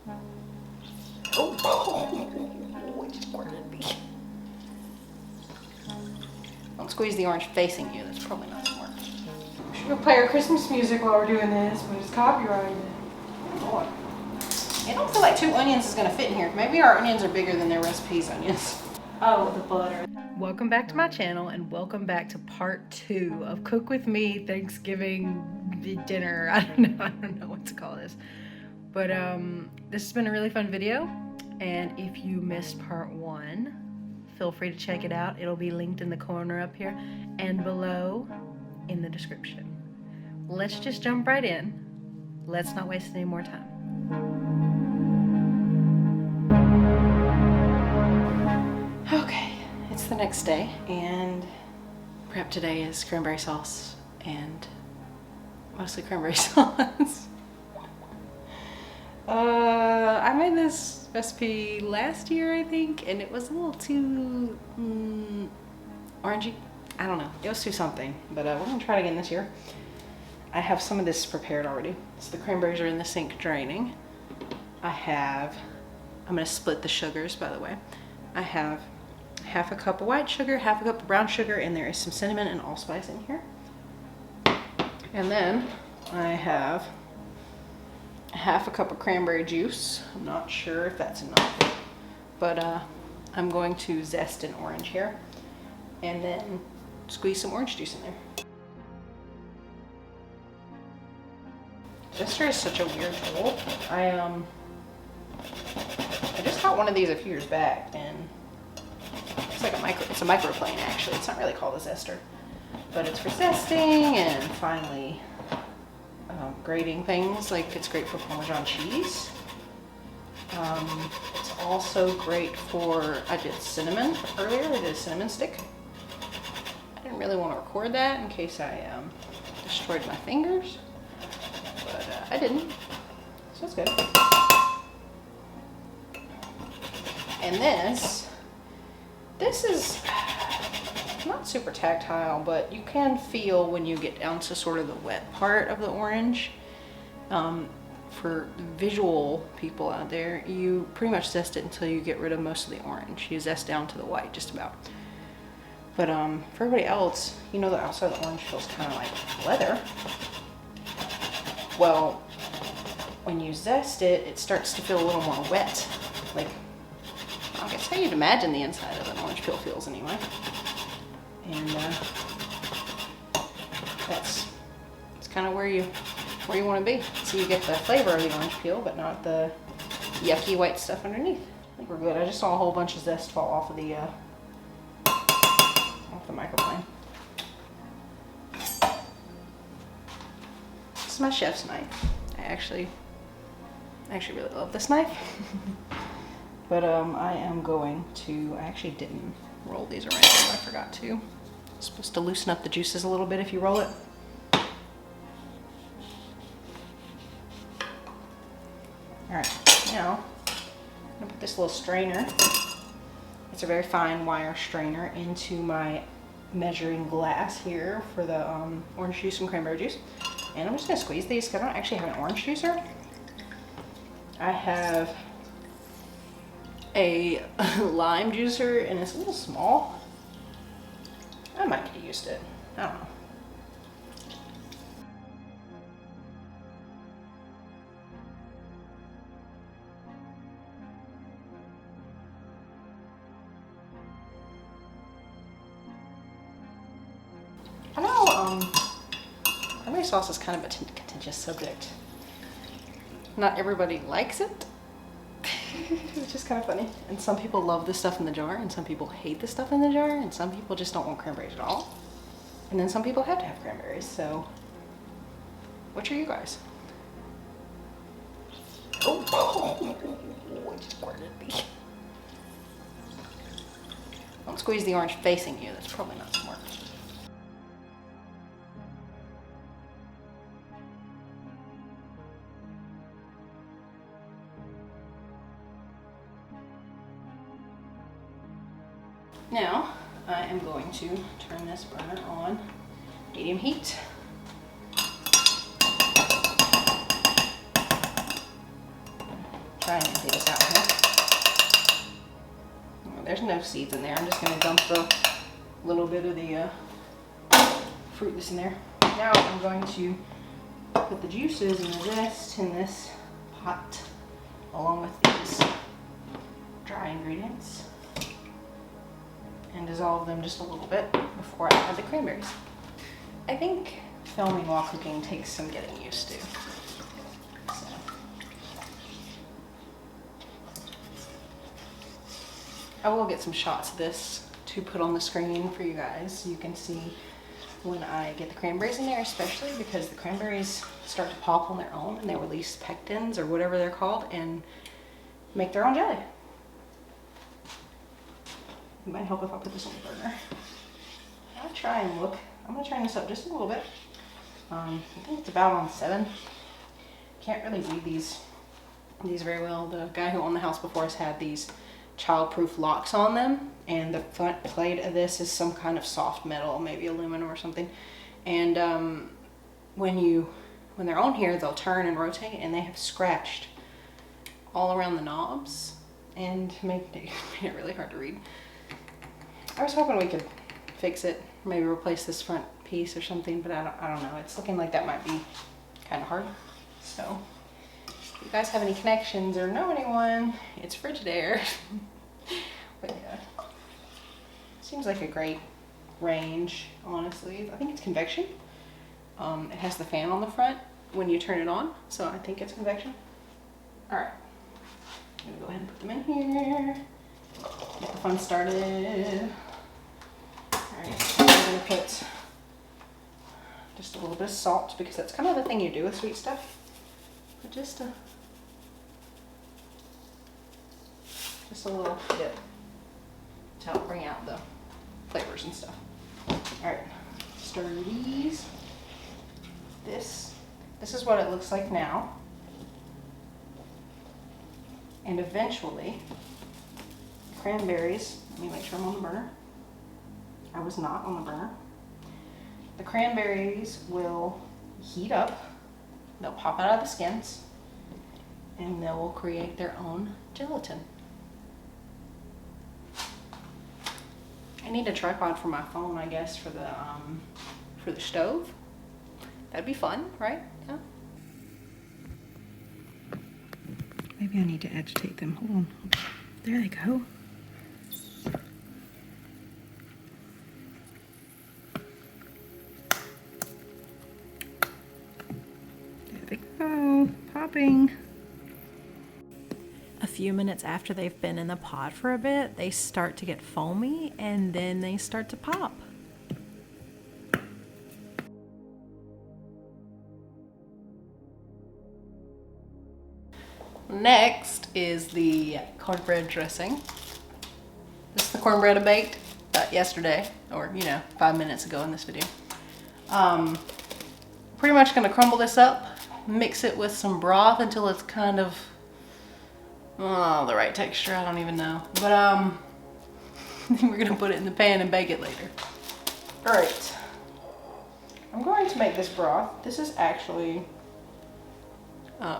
Oh, it squirted me. Don't squeeze the orange facing you. That's probably not smart. We should go play our Christmas music while we're doing this, but it's copyrighted. Lord. I don't feel like 2 onions is going to fit in here. Maybe our onions are bigger than their recipe's onions. Oh, the butter. Welcome back to my channel and welcome back to part 2 of Cook With Me Thanksgiving dinner. I don't know what to call this. But this has been a really fun video. And if you missed part 1, feel free to check it out. It'll be linked in the corner up here and below in the description. Let's just jump right in. Let's not waste any more time. Okay, it's the next day and prep today is cranberry sauce and mostly cranberry sauce. I made this recipe last year, I think, and it was a little too orangey. I don't know, it was too something, but we're gonna try it again this year. I have some of this prepared already. So the cranberries are in the sink draining. I'm gonna split the sugars, by the way. I have half a cup of white sugar, half a cup of brown sugar, and there is some cinnamon and allspice in here. And then I have half a cup of cranberry juice. I'm not sure if that's enough, but I'm going to zest an orange here and then squeeze some orange juice in there. Zester is such a weird tool. I just got one of these a few years back and it's like it's a microplane actually. It's not really called a zester, but it's for zesting and finally grating things. Like it's great for Parmesan cheese. It's also great for, I did cinnamon earlier. I did a cinnamon stick. I didn't really want to record that in case I destroyed my fingers, but I didn't, so it's good. And this is not super tactile, but you can feel when you get down to sort of the wet part of the orange. For visual people out there, you pretty much zest it until you get rid of most of the orange. You zest down to the white just about. But for everybody else, you know the outside of the orange feels kind of like leather. Well, when you zest it, it starts to feel a little more wet. Like, I guess how you'd imagine the inside of an orange peel feels anyway. And that's kind of where you want to be. So you get the flavor of the orange peel, but not the yucky white stuff underneath. I think we're good. I just saw a whole bunch of zest fall off of the microplane. This is my chef's knife. I actually really love this knife. But I am going to, I actually didn't roll these around, I forgot to. It's supposed to loosen up the juices a little bit if you roll it. Alright, now I'm gonna put this little strainer, it's a very fine wire strainer, into my measuring glass here for the orange juice and cranberry juice. And I'm just gonna squeeze these because I don't actually have an orange juicer. I have a lime juicer and it's a little small. I might get used to it. I don't know. I know cranberry sauce is kind of a contentious subject. Not everybody likes it. It's just kind of funny. And some people love the stuff in the jar, and some people hate the stuff in the jar, and some people just don't want cranberries at all. And then some people have to have cranberries, so which are you guys? Oh, it just squirted me. Don't squeeze the orange facing you, that's probably not smart. Now, I am going to turn this burner on medium heat. try and empty this out here. Oh, there's no seeds in there. I'm just gonna dump the little bit of the fruit that's in there. Now I'm going to put the juices and the zest in this pot along with these dry ingredients and dissolve them just a little bit before I add the cranberries. I think filming while cooking takes some getting used to. So. I will get some shots of this to put on the screen for you guys so you can see when I get the cranberries in there, especially because the cranberries start to pop on their own and they release pectins or whatever they're called and make their own jelly. It might help if I put this on the burner. I'll try and look. I'm gonna turn this up just a little bit. I think it's about on 7. Can't really read these very well. The guy who owned the house before us had these child-proof locks on them, and the front plate of this is some kind of soft metal, maybe aluminum or something. And when they're on here, they'll turn and rotate, and they have scratched all around the knobs and made it really hard to read. I was hoping we could fix it, maybe replace this front piece or something, but I don't know. It's looking like that might be kind of hard. So if you guys have any connections or know anyone, it's Frigidaire. But yeah, seems like a great range, honestly. I think it's convection. It has the fan on the front when you turn it on, so I think it's convection. All right, I'm gonna go ahead and put them in here. Get the fun started. All right, I'm gonna put just a little bit of salt because that's kind of the thing you do with sweet stuff. But just a little bit to help bring out the flavors and stuff. All right, stir these. This is what it looks like now. And eventually, cranberries, let me make sure I'm on the burner. I was not on the burner. The cranberries will heat up, they'll pop out of the skins, and they will create their own gelatin. I need a tripod for my phone, I guess, for the stove. That'd be fun, right? Yeah. Maybe I need to agitate them. Hold on. There they go. There they go. Popping. A few minutes after they've been in the pot for a bit, they start to get foamy and then they start to pop. Next is the cornbread dressing. This is the cornbread I baked yesterday, or 5 minutes ago in this video. Pretty much gonna crumble this up, mix it with some broth until it's kind of the right texture. I don't even know, but we're gonna put it in the pan and bake it later. All right, I'm going to make this broth. This is actually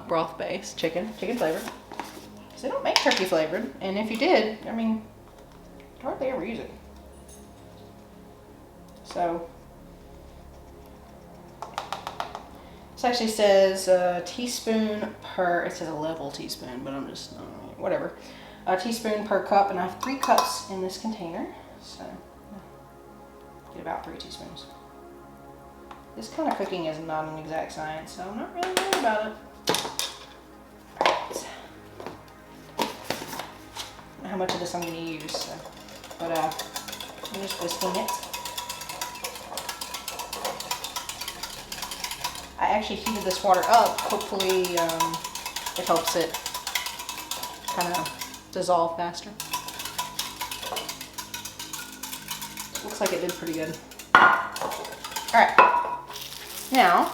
broth based, chicken flavored. So they don't make turkey flavored, and if you did, I mean, hardly ever use it. So this actually says a teaspoon per, it says a level teaspoon, but I'm just, whatever. A teaspoon per cup, and I have 3 cups in this container, so get about 3 teaspoons. This kind of cooking is not an exact science, so I'm not really worried about it. Alright. I don't know how much of this I'm going to use, so, but I'm just whisking it. I actually heated this water up. Hopefully it helps it kind of dissolve faster. Looks like it did pretty good. Alright, now,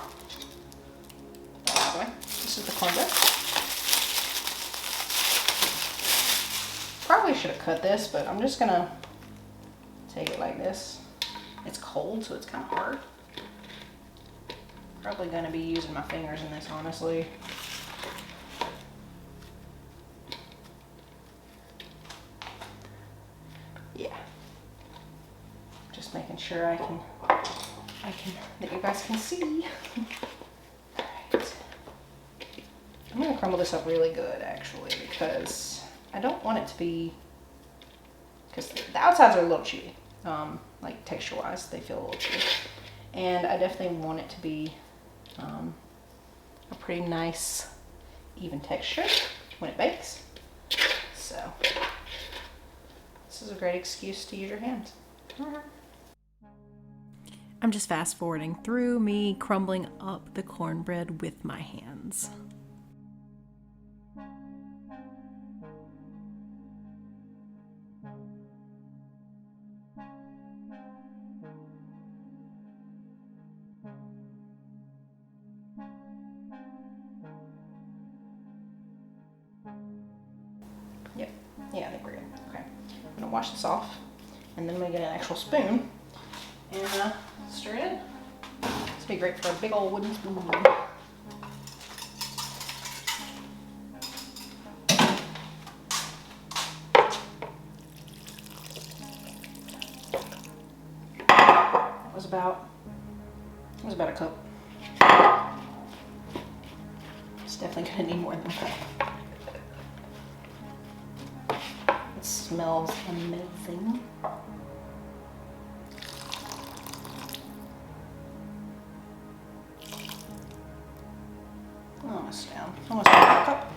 this is the cornbread. Probably should have cut this, but I'm just gonna take it like this. It's cold, so it's kind of hard. Probably gonna be using my fingers in this, honestly. Just making sure I can that you guys can see. Alright. I'm gonna crumble this up really good actually, because I don't want it to be, because the outsides are a little chewy. Like texture wise, they feel a little chewy. And I definitely want it to be a pretty nice, even texture when it bakes. So, this is a great excuse to use your hands. I'm just fast forwarding through me crumbling up the cornbread with my hands. Yep, yeah, I think we're good. Okay, I'm gonna wash this off, and then I'm gonna get an actual spoon and stir it in. This would be great for a big old wooden spoon. That was about a cup. It's definitely gonna need more than a cup. It smells amazing. Almost down. Almost down a cup.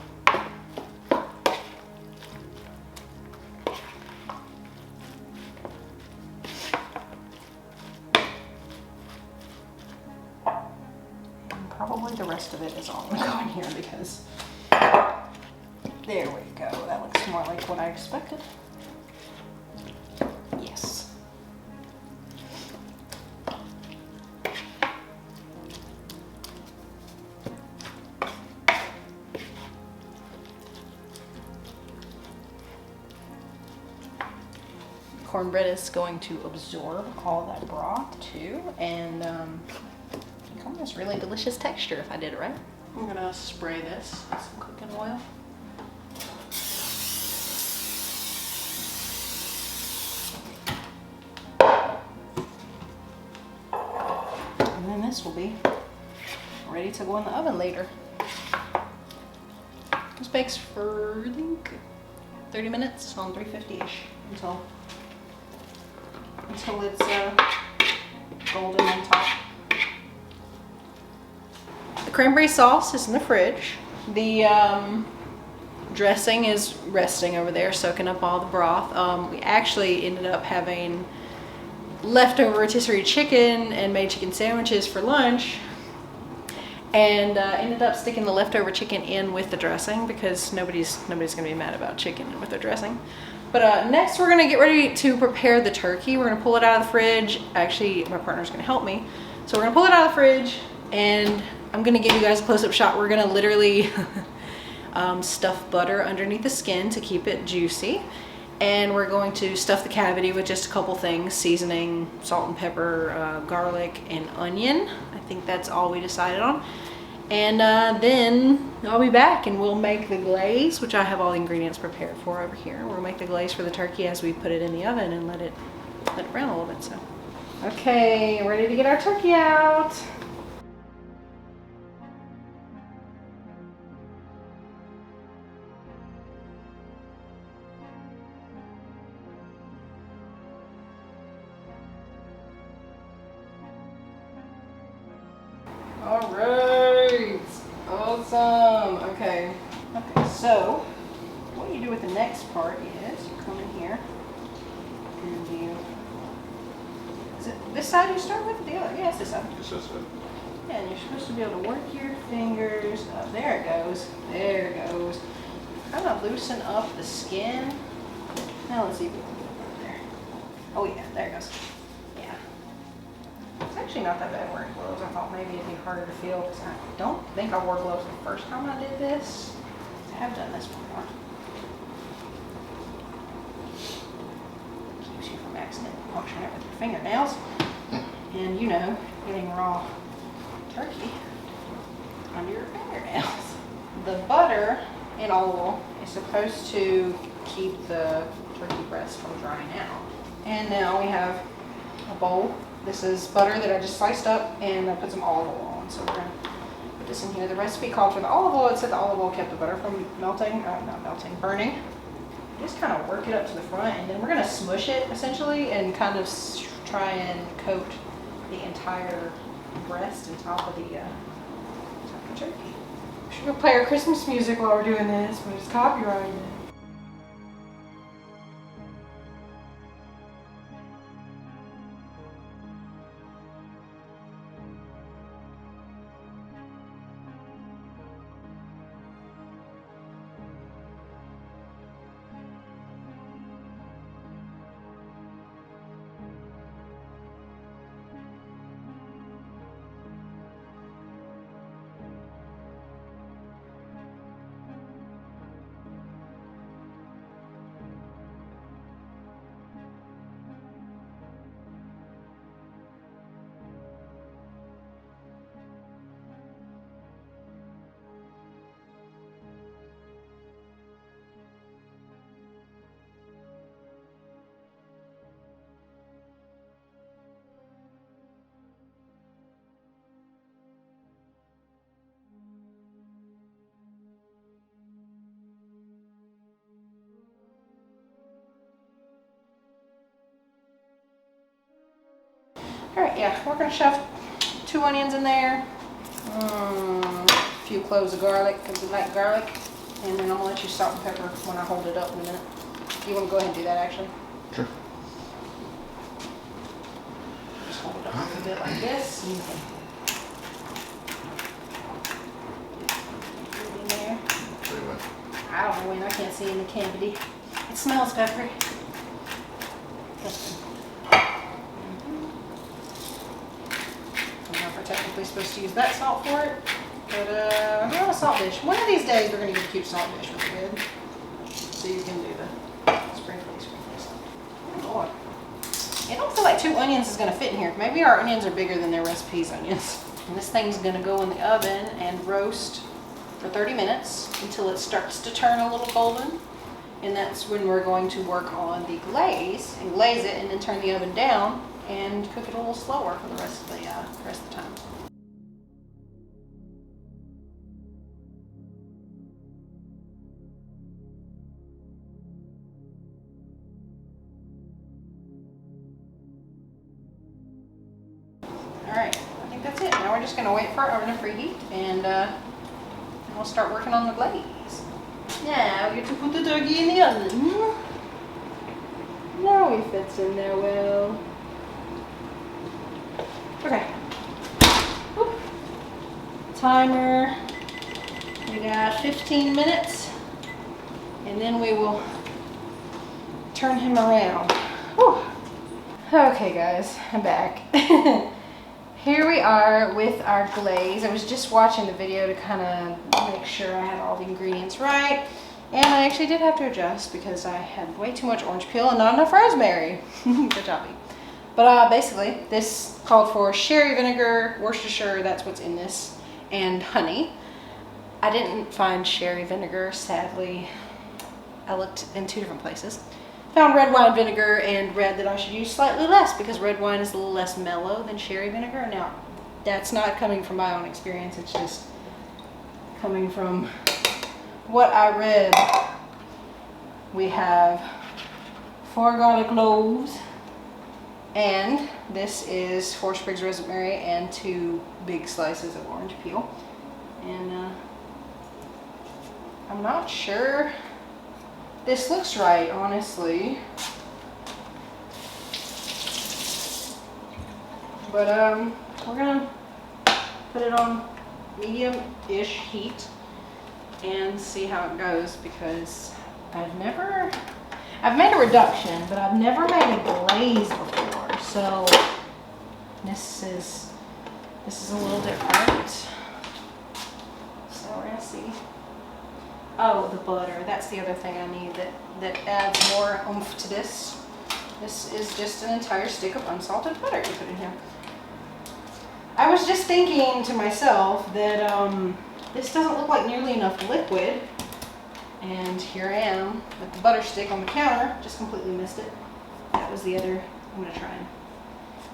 And probably the rest of it is all going to go in here because there we go. That looks more like what I expected. Yes. Cornbread is going to absorb all that broth too, and become this really delicious texture if I did it right. I'm gonna spray this with some cooking oil. And then this will be ready to go in the oven later. This bakes for, I think, 30 minutes on 350-ish until it's golden on top. The cranberry sauce is in the fridge. The dressing is resting over there, soaking up all the broth. We actually ended up having leftover rotisserie chicken and made chicken sandwiches for lunch, and ended up sticking the leftover chicken in with the dressing because nobody's gonna be mad about chicken with their dressing. But next we're gonna get ready to prepare the turkey. We're gonna pull it out of the fridge. Actually, my partner's gonna help me. So we're gonna pull it out of the fridge, and I'm gonna give you guys a close-up shot. We're gonna literally stuff butter underneath the skin to keep it juicy. And we're going to stuff the cavity with just a couple things: seasoning, salt and pepper, garlic, and onion. I think that's all we decided on. And then I'll be back and we'll make the glaze, which I have all the ingredients prepared for over here. We'll make the glaze for the turkey as we put it in the oven and let it brown a little bit. So, okay, ready to get our turkey out. All right, awesome. Okay, so what you do with the next part is you come in here and you, is it this side you start with or the other? Yeah, it's this side. It's this side. Yeah, and you're supposed to be able to work your fingers up. There it goes, there it goes. Kind of loosen up the skin. Now let's see if we can get it there. Oh yeah, there it goes. It's actually not that bad wearing gloves. I thought maybe it'd be harder to feel because I don't think I wore gloves the first time I did this. I have done this before. Keeps you from accidentally puncturing it with your fingernails. And you know, getting raw turkey under your fingernails. The butter and oil is supposed to keep the turkey breast from drying out. And now we have a bowl. This is butter that I just sliced up, and I put some olive oil on. So we're gonna put this in here. The recipe called for the olive oil. It said the olive oil kept the butter from melting, not melting, burning. Just kind of work it up to the front, and then we're gonna smush it essentially, and kind of try and coat the entire breast and top of the turkey. We should go play our Christmas music while we're doing this, but it's copyrighted. All right, yeah, we're gonna shove 2 onions in there, a few cloves of garlic because we like garlic, and then I'm gonna let you salt and pepper when I hold it up in a minute. You wanna go ahead and do that actually? Sure. Just hold it up a little bit like this. And you can put it in there. I don't know when, I can't see in the cavity. It smells peppery. Technically supposed to use that salt for it, but we have a salt dish. One of these days we're going to get a cute salt dish really good, so you can do the sprinkly salt. Oh Lord. I don't feel like 2 onions is going to fit in here. Maybe our onions are bigger than their recipe's onions. And this thing's going to go in the oven and roast for 30 minutes until it starts to turn a little golden. And that's when we're going to work on the glaze and glaze it, and then turn the oven down and cook it a little slower for the rest of the time. All right, I think that's it. Now we're just going to wait for our oven to preheat, and we'll start working on the glaze. Now we get to put the turkey in the oven. Now it fits in there well. Okay. Whoop. Timer. We got 15 minutes, and then we will turn him around. Whew. Okay guys, I'm back. Here we are with our glaze. I was just watching the video to kind of make sure I had all the ingredients right, and I actually did have to adjust because I had way too much orange peel and not enough rosemary. Good job. But basically, this called for sherry vinegar, Worcestershire, that's what's in this, and honey. I didn't find sherry vinegar, sadly. I looked in 2 different places. Found red wine vinegar and read that I should use slightly less because red wine is a little less mellow than sherry vinegar. Now, that's not coming from my own experience, it's just coming from what I read. We have 4 garlic cloves. And this is 4 sprigs of rosemary and 2 big slices of orange peel. And I'm not sure this looks right, honestly. But we're gonna put it on medium-ish heat and see how it goes, because I've made a reduction, but I've never made a glaze before. So this is a little different. So we're gonna see. Oh, the butter. That's the other thing I need that adds more oomph to this. This is just an entire stick of unsalted butter you put in here. I was just thinking to myself that this doesn't look like nearly enough liquid. And here I am with the butter stick on the counter. Just completely missed it. That was the other. I'm gonna try and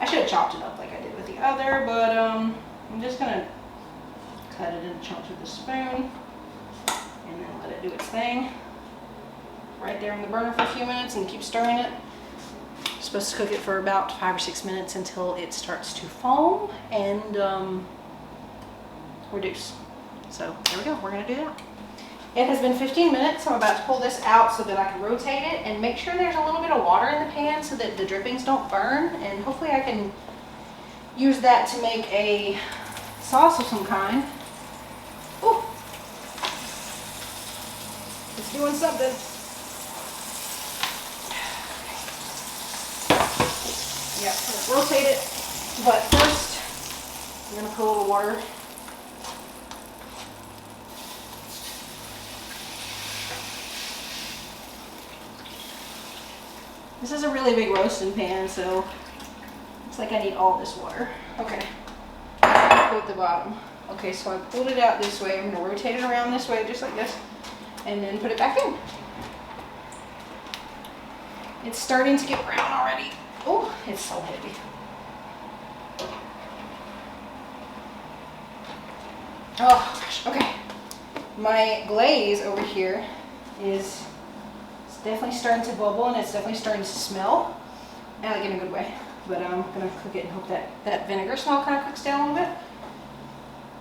I should have chopped it up like I did with the other, but I'm just gonna cut it into chunks with a spoon and then let it do its thing. Right there on the burner for a few minutes and keep stirring it. Supposed to cook it for about 5 or 6 minutes until it starts to foam and reduce. So there we go, we're gonna do that. It has been 15 minutes, so I'm about to pull this out so that I can rotate it and make sure there's a little bit of water in the pan so that the drippings don't burn, and hopefully I can use that to make a sauce of some kind. Ooh, it's doing something. Yeah, I'm gonna rotate it, but first I'm gonna put a little water. This is a really big roasting pan, so looks like I need all this water. Okay, put at the bottom. Okay, so I pulled it out this way. I'm gonna rotate it around this way, just like this, and then put it back in. It's starting to get brown already. Oh, it's so heavy. Oh gosh, okay. My glaze over here is definitely starting to bubble and it's definitely starting to smell. And like in a good way. But I'm gonna cook it and hope that that vinegar smell kind of cooks down a little bit.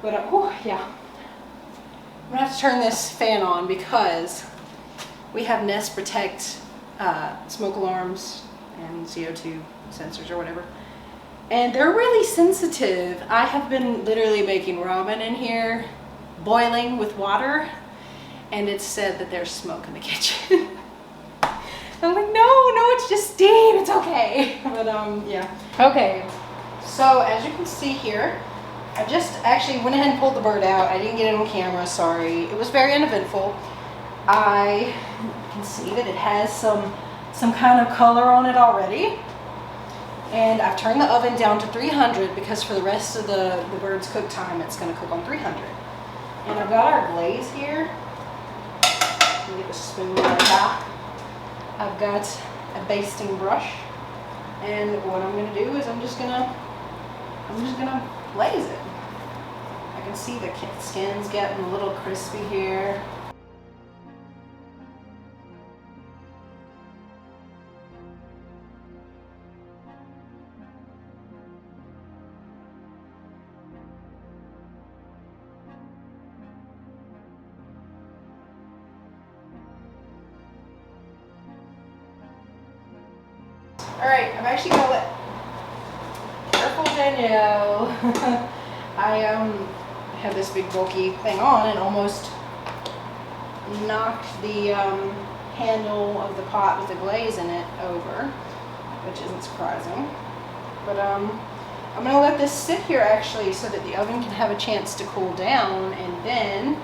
But oh yeah. I'm gonna have to turn this fan on because we have Nest Protect smoke alarms and CO2 sensors or whatever. And they're really sensitive. I have been literally making ramen in here, boiling with water, and it's said that there's smoke in the kitchen. I'm like, no, it's just steam, it's okay. But yeah. Okay, so as you can see here, I just actually went ahead and pulled the bird out. I didn't get it on camera, sorry. It was very uneventful. I can see that it has some kind of color on it already. And I've turned the oven down to 300 because for the rest of the bird's cook time, it's gonna cook on 300. And I've got our glaze here. Let me get the spoon right back. I've got a basting brush, and what I'm gonna do is I'm just gonna glaze it. I can see the skin's getting a little crispy here. All right, I'm actually gonna let, careful Danielle. I have this big bulky thing on and almost knocked the handle of the pot with the glaze in it over, which isn't surprising. But I'm gonna let this sit here actually so that the oven can have a chance to cool down, and then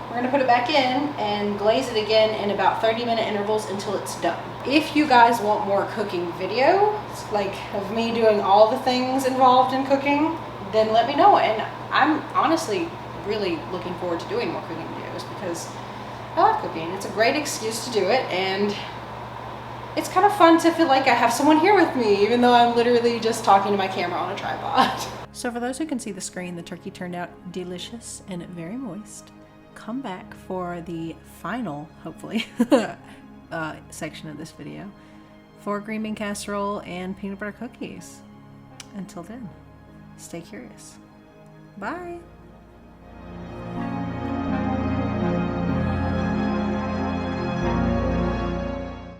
we're gonna put it back in and glaze it again in about 30-minute intervals until it's done. If you guys want more cooking videos, like of me doing all the things involved in cooking, then let me know. And I'm honestly really looking forward to doing more cooking videos because I love cooking. It's a great excuse to do it, and it's kind of fun to feel like I have someone here with me, even though I'm literally just talking to my camera on a tripod. So for those who can see the screen, the turkey turned out delicious and very moist. Come back for the final, hopefully, section of this video for green bean casserole and peanut butter cookies. Until then, stay curious. Bye!